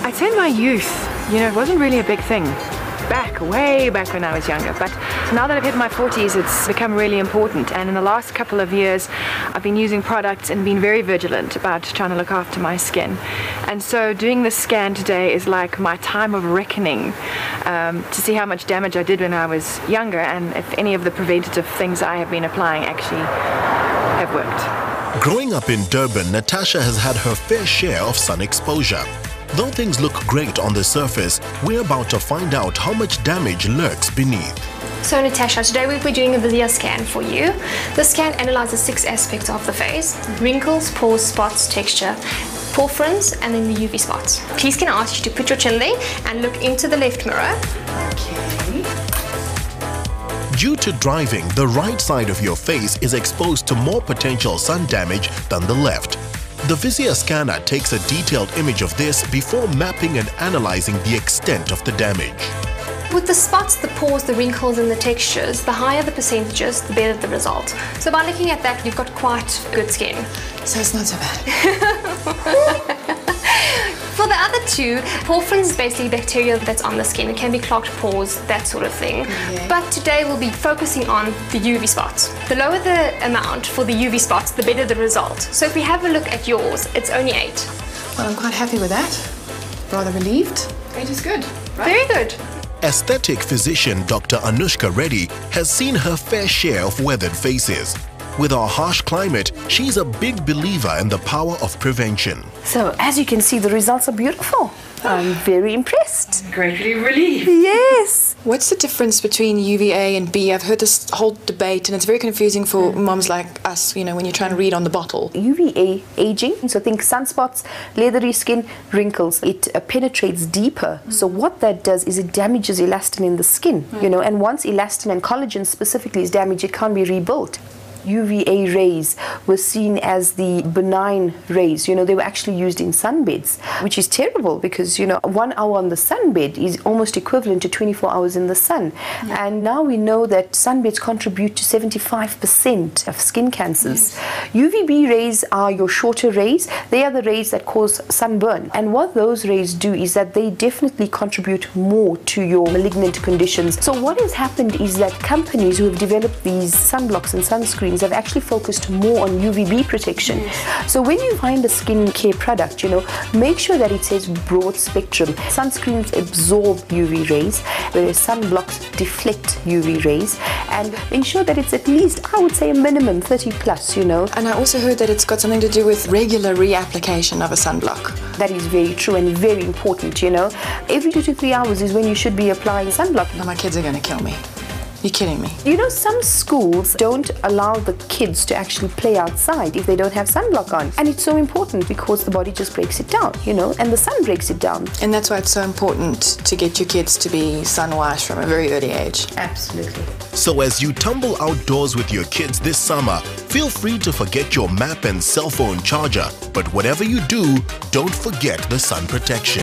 I'd say in my youth, it wasn't really a big thing. Way back when I was younger, but now that I've hit my 40s, it's become really important. And in the last couple of years, I've been using products and been very vigilant about trying to look after my skin. And so doing this scan today is like my time of reckoning to see how much damage I did when I was younger, and if any of the preventative things I have been applying actually have worked. Growing up in Durban, Natasha has had her fair share of sun exposure. Though things look great on the surface, we're about to find out how much damage lurks beneath. So Natasha, today we'll be doing a video scan for you. The scan analyzes 6 aspects of the face: wrinkles, pores, spots, texture, pore fronts, and then the UV spots. Please can I ask you to put your chin there and look into the left mirror. Okay. Due to driving, the right side of your face is exposed to more potential sun damage than the left. The Visia scanner takes a detailed image of this before mapping and analyzing the extent of the damage. With the spots, the pores, the wrinkles and the textures, the higher the percentages, the better the result. So by looking at that, you've got quite good skin. So it's not so bad. For the other 2, pore fronts is basically bacteria that's on the skin. It can be clogged pores, that sort of thing. Okay. But today we'll be focusing on the UV spots. The lower the amount for the UV spots, the better the result. So if we have a look at yours, it's only 8. Well, I'm quite happy with that. Rather relieved. 8 is good. Right? Very good. Aesthetic physician Dr. Anushka Reddy has seen her fair share of weathered faces. With our harsh climate, she's a big believer in the power of prevention. So, as you can see, the results are beautiful. I'm very impressed. Greatly relieved. Yes. What's the difference between UVA and B? I've heard this whole debate, and it's very confusing for moms like us, when you're trying to read on the bottle. UVA, aging, so think sunspots, leathery skin, wrinkles. It penetrates deeper. So what that does is it damages elastin in the skin, and once elastin and collagen specifically is damaged, it can't be rebuilt. UVA rays were seen as the benign rays. They were actually used in sunbeds, which is terrible because, 1 hour on the sunbed is almost equivalent to 24 hours in the sun. Yeah. And now we know that sunbeds contribute to 75% of skin cancers. Yes. UVB rays are your shorter rays. They are the rays that cause sunburn. And what those rays do is that they definitely contribute more to your malignant conditions. So what has happened is that companies who have developed these sunblocks and sunscreens have actually focused more on UVB protection. Yes. So when you find a skincare product, make sure that it says broad spectrum. Sunscreens absorb UV rays, whereas sunblocks deflect UV rays, and ensure that it's at least, I would say, a minimum 30 plus, And I also heard that it's got something to do with regular reapplication of a sunblock. That is very true and very important, Every 2 to 3 hours is when you should be applying sunblock. Now my kids are going to kill me. You're kidding me. Some schools don't allow the kids to actually play outside if they don't have sunblock on. And it's so important because the body just breaks it down, and the sun breaks it down. And that's why it's so important to get your kids to be sun-wise from a very early age. Absolutely. So as you tumble outdoors with your kids this summer, feel free to forget your map and cell phone charger. But whatever you do, don't forget the sun protection.